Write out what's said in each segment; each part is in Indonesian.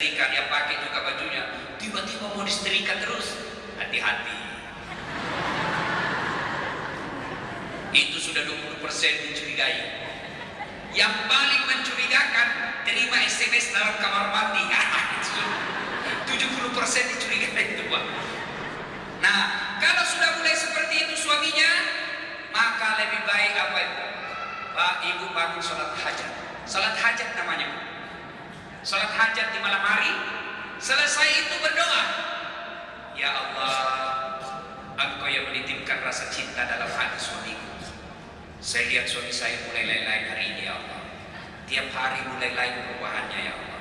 setrika, dia pakai juga bajunya, tiba-tiba mau disetrika terus. Hati-hati. Itu sudah 20% mencurigai. Yang paling mencurigakan, terima SMS dalam kamar mandi. 70% dicurigai itu, Pak. Nah, kalau sudah mulai seperti itu suaminya, maka lebih baik apa itu? Pak, ibu bangun sholat hajat. Sholat hajat namanya. Sholat hajat di malam hari. Selesai itu berdoa. Ya Allah, Engkau yang menitipkan rasa cinta dalam hati suamiku. Saya lihat suami saya mulai lain-lain hari ini, ya Allah. Tiap hari mulai lain perubahannya, ya Allah.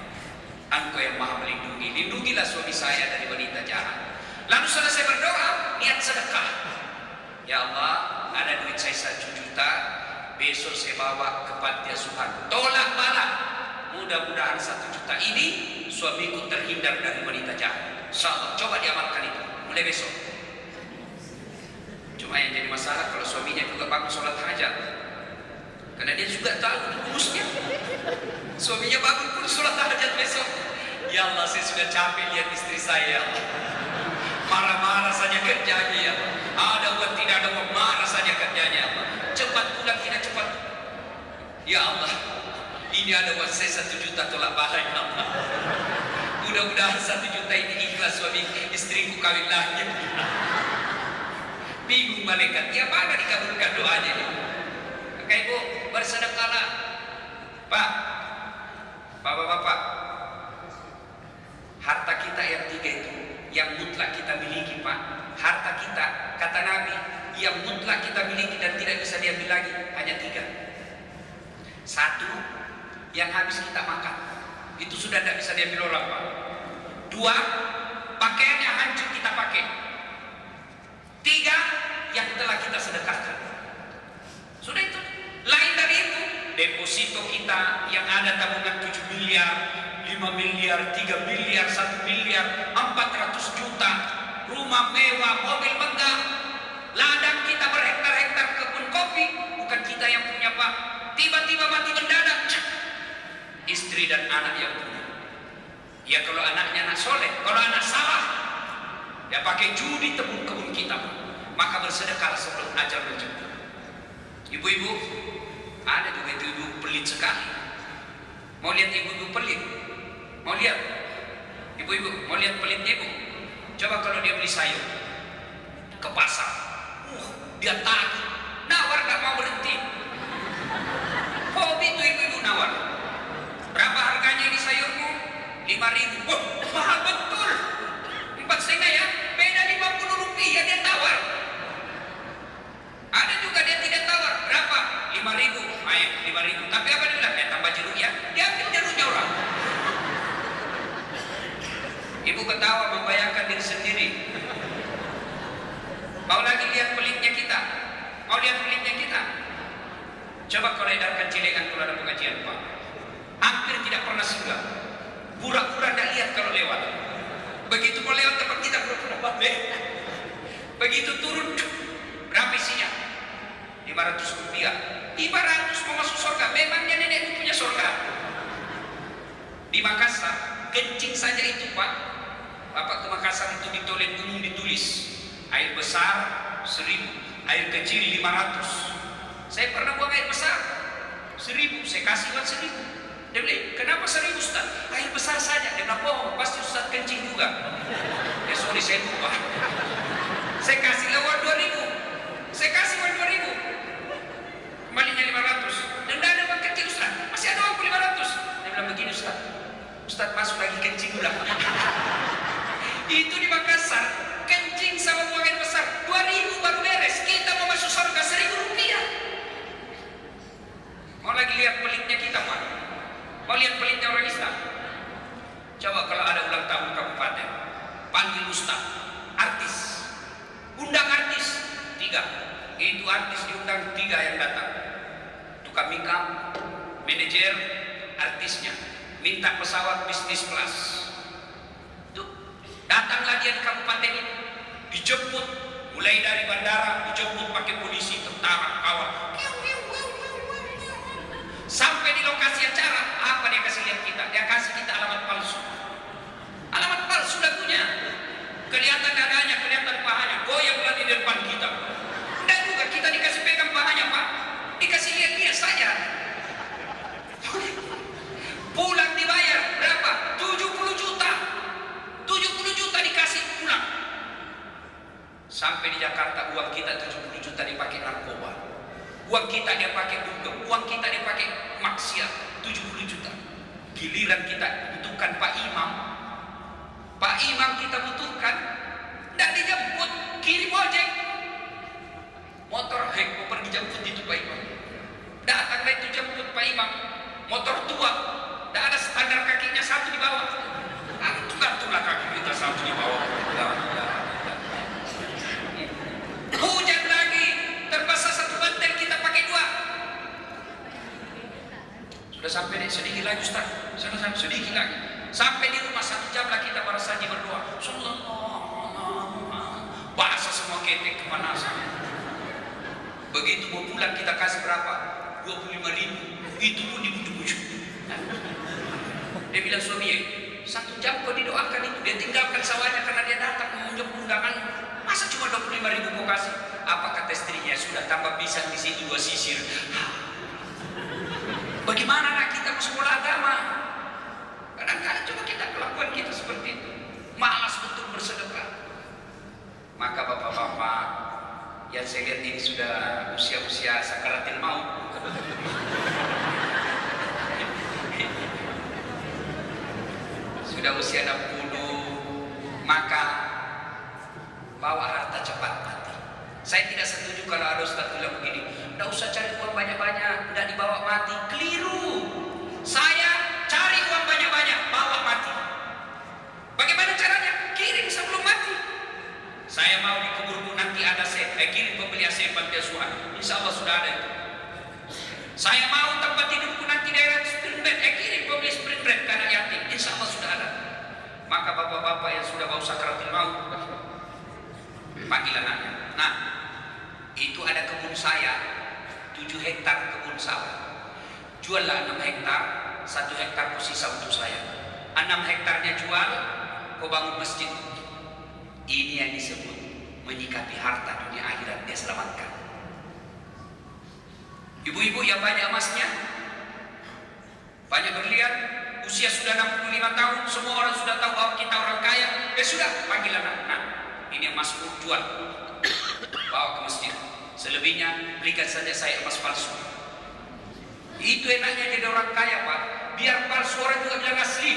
Engkau yang maha melindungi. Lindungilah suami saya dari wanita jahat. Lalu selesai berdoa, niat sedekah. Ya Allah, ada duit saya 1 juta. Besok saya bawa ke panti asuhan. Tolak balak. Mudah-mudahan 1 juta ini suamiku terhindar dari wanita jahat. InsyaAllah, coba diamalkan itu mulai besok. Cuma yang jadi masalah kalau suaminya juga bangun sholat hajat, karena dia juga tahu rumusnya. Suaminya bangun pun sholat hajat besok. Ya Allah, saya sudah capek lihat istri saya. Marah-marah saja kerjanya, ya Allah. Ada uang tidak ada uang, marah saja kerjanya, ya Allah. Cepat pulang tidak cepat. Ya Allah, ini ada uang saya 1 juta tolak balak, ya Allah. Mudah-mudahan 1 juta ini ikhlas suami istriku kawin lagi. Bingung malaikat, ya mana dikabulkan doanya ini? Maka ibu bersedekahlah. Pak, bapak-bapak, harta kita yang 3 itu, yang mutlak kita miliki, Pak. Harta kita, kata Nabi, yang mutlak kita miliki dan tidak bisa diambil lagi, hanya 3. 1, yang habis kita makan, itu sudah tidak bisa diambil orang, Pak. 2, pakaian yang hancur kita pakai. 3, yang telah kita sedekahkan. Sudah itu. Lain dari itu, deposito kita yang ada tabungan 7 miliar, 5 miliar, 3 miliar, 1 miliar, 400 juta, rumah mewah, mobil megah, ladang kita berhektar-hektar, kebun kopi, bukan kita yang punya, Pak. Tiba-tiba mati mendadak, istri dan anak yang punya. Ya kalau anaknya anak soleh, kalau anak salah, ya pakai judi kebun kita, maka bersedekah sebelum ajal menjemput. Ibu-ibu, ada juga ibu-ibu pelit sekali. Mau lihat ibu-ibu pelit? Mau lihat? Ibu-ibu, mau lihat pelitnya ibu? Coba kalau dia beli sayur ke pasar, dia tagih, nawar gak mau berhenti. Hobi itu ibu-ibu nawar. Berapa harganya ini sayurmu? 5.000. Wah, mahal betul. 4,5 ya? Beda 50 rupiah dia tawar. Ada juga dia tidak tawar. Berapa? 5.000. Ayo, 5.000. Tapi apa dia bilang? Tambah jeruk ya? Dia ambil jeruknya orang. Ibu ketawa membayangkan diri sendiri. Mau lagi lihat pelitnya kita? Mau lihat pelitnya kita? Coba kau edarkan cilekan kalau ada pengajian, Pak. Hampir tidak pernah singgah. Pura-pura tidak lihat kalau lewat. Begitu mau lewat tempat kita pura-pura balik. Begitu turun, berapa isinya? 500 rupiah. 500 mau masuk surga. Memangnya nenek punya surga? Di Makassar, kencing saja itu, Pak. Bapak ke Makassar itu di toilet umum ditulis air besar 1.000, air kecil 500. Saya pernah buang air besar 1.000, saya kasih uang 1.000. Dia bilang, kenapa 1.000 Ustaz? Air besar saja. Dia bilang, oh pasti Ustaz kencing juga. Ya sorry, saya lupa. Saya kasih uang 2.000. Saya kasih uang 2.000. Kembalinya 500. Dan tidak ada uang kecil Ustaz. Masih ada uang 500. Dia bilang begini Ustaz. Ustaz masuk lagi kencing udah. Itu di Makassar, kencing sama buang air besar 2.000 baru beres. Kita mau masuk surga 1.000 rupiah. Mau lagi lihat pelitnya kita, Pak? Mau lihat pelitnya orang Islam? Coba kalau ada ulang tahun kabupaten, panggil ustaz, artis, undang artis 3. Itu artis diundang 3 yang datang. Tukang makeup, manajer, artisnya. Minta pesawat bisnis kelas. Tuh, datanglah dia di kabupaten ini, dijemput, mulai dari bandara, dijemput pakai polisi, tentara, kawal. Sampai di lokasi acara, apa dia kasih lihat kita? Dia kasih kita alamat palsu. Uang kita dia pakai dugem, uang kita dia pakai maksiat 70 juta. Giliran kita butuhkan Pak Imam kita butuhkan, tidak dijemput, kirim ojek. Motor mau pergi jemput itu Pak Imam. Datanglah itu jemput Pak Imam. Motor tua, tidak ada standar kakinya satu di bawah. Gantung-gantunglah kaki kita satu di bawah. Hujan lagi, terbasah satu bantal kita pakai dua. Sudah sampai sedikit lagi Ustaz. Sudah sampai sedikit lagi. Sampai di rumah 1 jam lah kita baru saja berdoa. Bahasa semua ketek kepanasan. Begitu mau pulang kita kasih berapa? 25.000. Itu pun dibujuk-bujuk. Dia bilang suami, 1 jam kau didoakan itu. Dia tinggalkan sawahnya karena dia datang mengunjung undangan. Masa cuma 25.000 kau kasih? Apa kata istrinya? Sudah tambah pisang di situ 2 sisir. Bagaimana nak kita ke sekolah agama? Kadang-kadang coba kita kelakuan kita seperti itu. Malas untuk bersedekah. Maka bapak-bapak yang saya lihat ini sudah usia-usia sakaratil maut. Sudah usia 60, maka bawa harta cepat mati. Saya tidak setuju kalau ada ustaz bilang begini, tidak usah cari uang banyak-banyak, tidak dibawa mati. Keliru. Saya cari uang banyak-banyak, bawa mati. Bagaimana caranya? Kirim sebelum mati. Saya mau dikuburku nanti ada kirim pembeli ASEP panti asuhan. Insya Allah sudah ada itu. Saya mau tempat tidurku nanti daerah spring bed, kirim pembeli spring bed karena yatim. Insya Allah sudah ada. Maka bapak-bapak yang sudah bau sakaratul maut, panggil anaknya. Nah, itu ada kebun saya, 7 hektar kebun sawah. Juallah 6 hektar, 1 hektar sisa untuk saya. 6 hektarnya jual, kau bangun masjid. Ini yang disebut menyikapi harta dunia akhirat, dia selamatkan. Ibu-ibu yang banyak emasnya, banyak berlian, usia sudah 65 tahun, semua orang sudah tahu bahwa kita orang kaya. Ya sudah, panggil anak. Nah, ini emasku, jual, bawa ke masjid. Selebihnya belikan saja saya emas palsu. Itu enaknya jadi orang kaya Pak. Biar palsu orang juga bilang asli.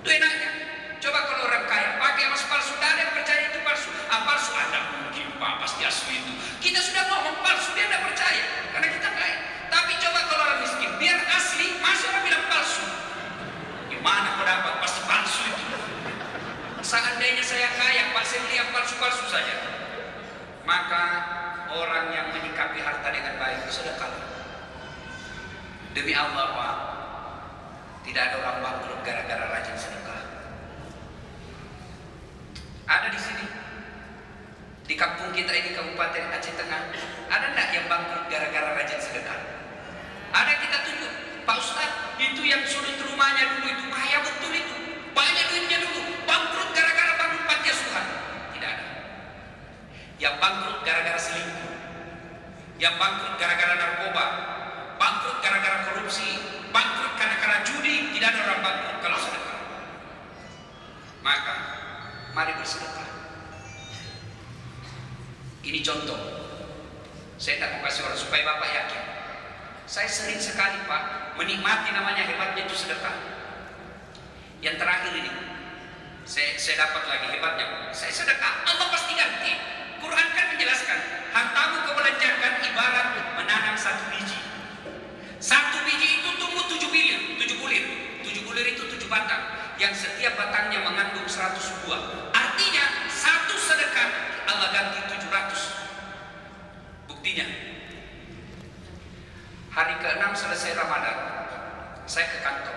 Itu enaknya. Coba kalau orang kaya pakai emas palsu, tidak ada yang percaya itu palsu. Palsu ada mungkin Pak, pasti asli itu. Kita sudah ngomong palsu, dia tidak percaya karena kita kaya. Tapi coba kalau orang miskin, biar asli, masih orang bilang palsu. Gimana kau dapat? Pasti palsu itu. Seandainya saya kaya, Pak, saya beli yang palsu-palsu saja. Maka orang yang menyikapi harta dengan baik sedekah. Demi Allah Pak, tidak ada orang bangkrut gara-gara rajin sedekah. Ada di sini, di kampung kita ini, Kabupaten Aceh Tengah, ada enggak yang bangkrut gara-gara rajin sedekah? Ada, kita tunjuk, Pak Ustaz, itu yang sudut rumahnya dulu itu kaya betul itu, banyak duitnya dulu, bangkrut gara-gara bangun panti asuhan. Tidak ada. Yang bangkrut gara-gara selingkuh, yang bangkrut gara-gara narkoba, bangkrut gara-gara korupsi, bangkrut karena judi. Tidak ada orang bangkrut kalau sedekah. Maka mari bersedekah. Ini contoh. Saya tak mau kasih orang supaya Bapak yakin. Saya sering sekali Pak menikmati namanya hebatnya itu sedekah. Yang terakhir ini, saya dapat lagi hebatnya. Saya sedekah, Allah pasti ganti. Quran kan menjelaskan, hartamu kau belanjakan ibarat menanam 1 biji. 1 biji itu tumbuh 7 bulir. 7 bulir itu 7 batang, yang setiap batangnya mengandung 100 buah. Artinya 1 sedekah Allah ganti 700. Buktinya, hari ke-6 selesai Ramadan, saya ke kantor.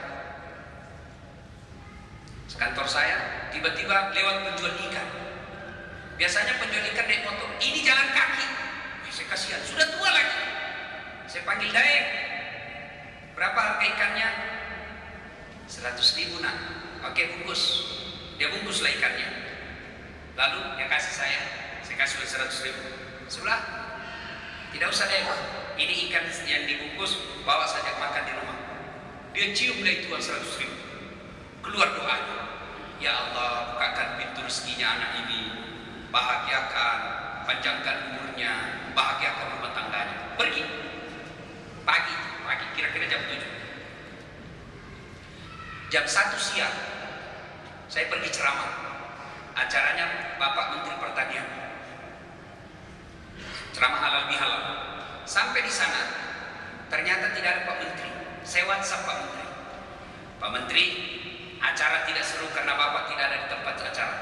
Kantor saya tiba-tiba lewat penjual ikan. Biasanya penjual ikan naik motor, ini jalan kaki. Saya kasihan, sudah tua lagi. Saya panggil Daeng, berapa harga ikannya? 100.000 nak. Oke, bungkus. Dia bungkuslah ikannya. Lalu dia kasih saya kasih 100.000. Sebelah, tidak usah deh, ini ikan yang dibungkus, bawa saja makan di rumah. Dia cium dari itu 100.000. Keluar doanya, ya Allah, bukakan pintu rezekinya anak ini, bahagiakan, panjangkan umurnya, bahagiakan rumah tangganya. pergi. Pagi kira-kira jam 7. Jam 1 siang saya pergi ceramah. Acaranya Bapak Menteri Pertanian. Ceramah halal bihalal. Sampai di sana ternyata tidak ada Pak Menteri. Saya WhatsApp Pak Menteri. Pak Menteri, acara tidak seru karena Bapak tidak ada di tempat acara.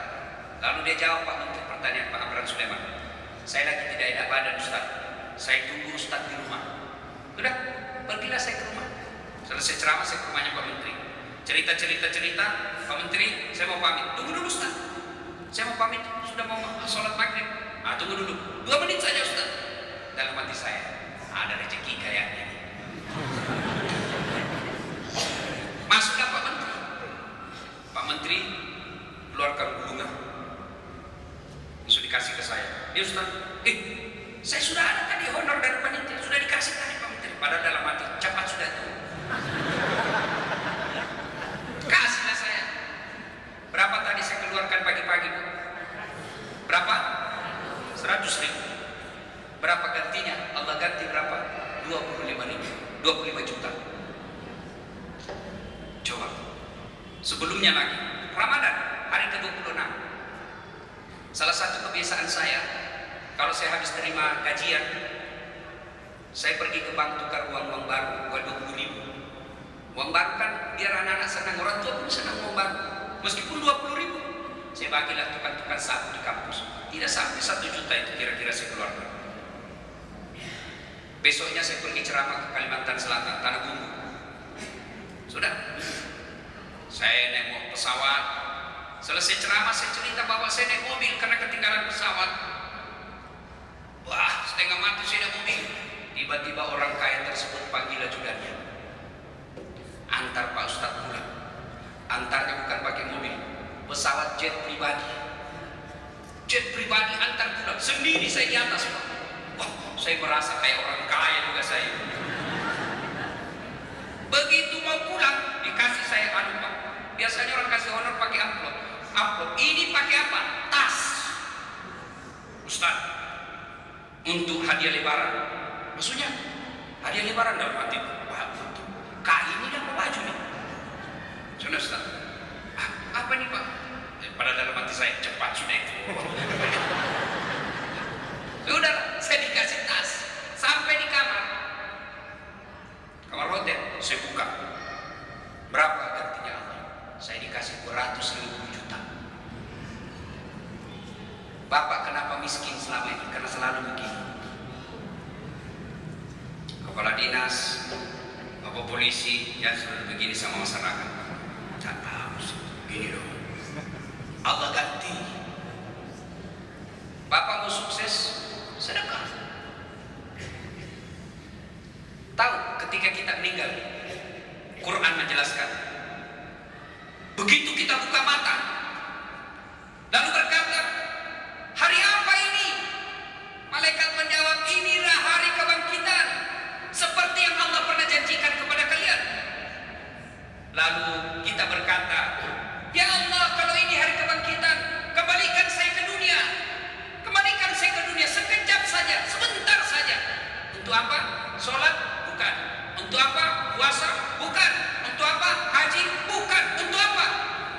Lalu dia jawab, Pak Menteri Pertanian, Pak Amran Sulaiman, saya lagi tidak enak badan Ustaz. Saya tunggu Ustaz di rumah. Sudah, pergilah saya ke rumah. Selesai ceramah saya ke rumahnya Pak Menteri. Cerita, Pak Menteri, saya mau pamit. Tunggu dulu Ustaz. Saya mau pamit, sudah mau sholat maghrib. Tunggu dulu, 2 menit saja Ustaz. Dalam hati saya, ada rezeki kayaknya. Masuklah Pak Menteri. Pak Menteri keluarkan bunga. Sudah dikasih ke saya. Ya Ustaz, saya sudah ada tadi honor dari panitia, sudah dikasih tadi Pak Menteri. Padahal dalam hati, cepat sudah itu. Kasihlah saya. Berapa tadi saya keluarkan pagi-pagi Bu? Berapa? 100.000. Berapa gantinya? Allah ganti berapa? 25 juta. Coba. Sebelumnya lagi, Ramadan, hari ke-26. Salah satu kebiasaan saya, kalau saya habis terima gajian, saya pergi ke bank tukar uang baru, buat 20.000. Uang baru kan biar anak-anak senang, orang tua pun senang uang baru. Meskipun 20.000, saya bagilah tukar-tukar sabu di kampus. Tidak sampai 1 juta itu kira-kira saya keluarkan. Besoknya saya pergi ceramah ke Kalimantan Selatan, Tanah Bumbu. Sudah. Saya naik pesawat. Selesai ceramah saya cerita bahwa saya naik mobil karena ketinggalan pesawat. Wah, setengah mati saya naik mobil. Tiba-tiba orang kaya tersebut panggil ajudannya. Antar Pak Ustadz pulang. Antarnya bukan pakai mobil, pesawat jet pribadi. Jet pribadi antar pulang. Sendiri saya di atas Pak. Wah, saya merasa kayak orang kaya juga saya. Begitu mau pulang, dikasih saya Pak. Biasanya orang kasih honor pakai amplop. Ini pakai apa? Tas. Ustaz, untuk hadiah lebaran. Maksudnya hadiah lebaran dalam hati. Wah, kali ini dapat baju nih. Sudah Ustaz. Apa nih Pak? Pada dalam hati saya, cepat sudah itu. Sudah, saya dikasih tas. Sampai di kamar hotel, saya buka. Berapa gantinya Allah? Saya dikasih 250 juta. Bapak kenapa miskin selama ini? Karena selalu begini. Kepala dinas, Bapak polisi, ya selalu begini sama masyarakat. Tak tahu, begini dong. Allah ganti. Bapak mau sukses, sedekah. Tahu ketika kita meninggal, Quran menjelaskan. Begitu kita buka mata, lalu berkata, hari apa ini? Malaikat menjawab, inilah hari kebangkitan, seperti yang Allah pernah janjikan kepada kalian. Lalu kita berkata, ya Allah, kalau ini hari kebangkitan, kembalikan saya ke dunia. Kembalikan saya ke dunia sekejap saja, sebentar saja. Untuk apa? Sholat? Bukan. Untuk apa? Puasa? Bukan. Untuk apa? Haji? Bukan. Untuk apa?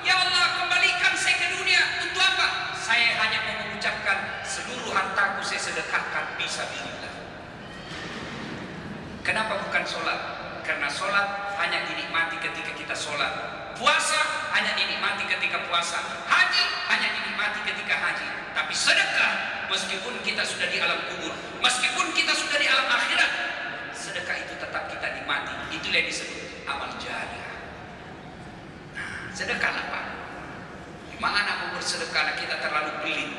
Ya Allah, kembalikan saya ke dunia. Untuk apa? Saya hanya mau mengucapkan seluruh hartaku saya sedekahkan fisabilillah. Kenapa bukan sholat? Karena sholat hanya dinikmati ketika kita sholat. Puasa hanya dinikmati ketika puasa. Haji hanya dinikmati ketika haji. Tapi sedekah, meskipun kita sudah di alam kubur, meskipun kita sudah di alam akhirat, sedekah itu tetap kita nikmati. Itulah yang disebut amal jariah. Nah, sedekahlah Pak. Mana mau bersedekah, kita terlalu pelit.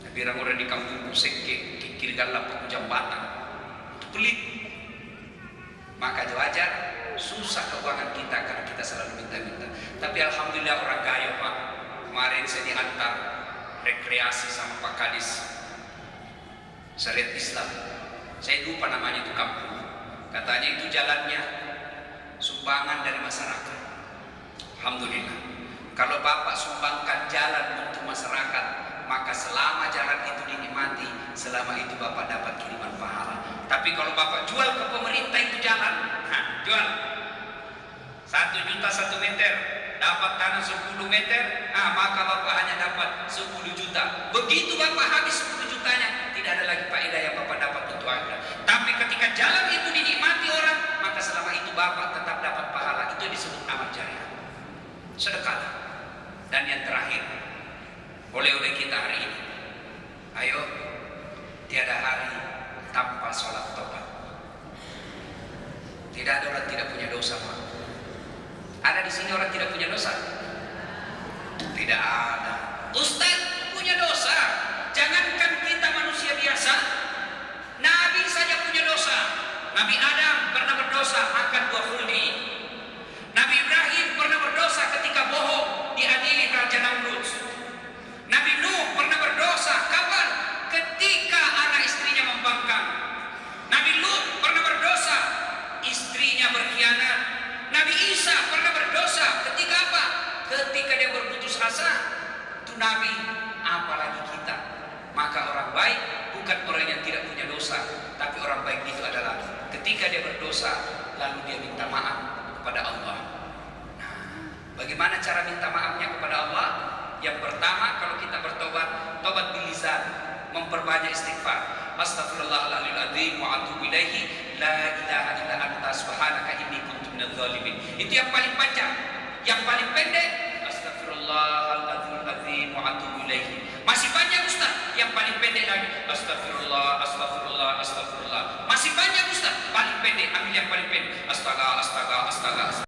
Tapi orang-orang di kampung sengke, kikir galap jambatan, itu pelit. Maka wajar susah keuangan kita karena kita selalu minta-minta. Tapi alhamdulillah orang kaya Pak. Kemarin saya diantar rekreasi sama Pak Kadis Syariat Islam. Saya lupa namanya itu kampung. Katanya itu jalannya sumbangan dari masyarakat. Alhamdulillah. Kalau Bapak sumbangkan jalan untuk masyarakat, maka selama jalan itu dinikmati, selama itu Bapak dapat kiriman pahala. Tapi kalau Bapak jual ke pemerintah itu jalan, jual 1 juta 1 meter, dapat tanah 10 meter, maka Bapak hanya dapat 10 juta. Begitu Bapak habis 10 jutanya, tidak ada lagi faedah yang Bapak dapat untuk akhirat. Tapi ketika jalan itu dinikmati orang, maka selama itu Bapak tetap dapat pahala. Itu disebut amal jariah, sedekah. Dan yang terakhir, oleh-oleh kita hari ini, ayo, tiada hari tanpa sholat tobat. Tidak ada orang tidak punya dosa, Pak. Ada di sini orang tidak punya dosa? Tidak ada. Ustaz punya dosa. Jangankan kita manusia biasa, Nabi saja punya dosa. Nabi Adam pernah berdosa makan buah khuldi. Nabi Ibrahim pernah berdosa ketika bohong diadili Raja Namrud. Nabi Nuh pernah berdosa kapan? Ketika anak istrinya membangkang. Nabi Lut pernah berdosa, istrinya berkhianat. Nabi Isa pernah berdosa ketika apa? Ketika dia berputus asa. Itu Nabi, apalagi kita. Maka orang baik bukan orang yang tidak punya dosa, tapi orang baik itu adalah ketika dia berdosa lalu dia minta maaf kepada Allah. Nah, bagaimana cara minta maafnya kepada Allah? Yang pertama, kalau kita bertobat, tobat bil lisan, memperbanyak istighfar. Astaghfirullahaladzim wa atubu ilaihi, la ilaha illa anta subhanaka inni kuntu minadz zalimin. Itu yang paling panjang. Yang paling pendek, astaghfirullahaladzim wa atubu ilaihi. Masih panjang Ustaz? Yang paling pendek lagi, astagfirullah, astagfirullah, astagfirullah. Masih panjang Ustaz? Paling pendek, ambil yang paling pendek. Astaga, astaga, astaga.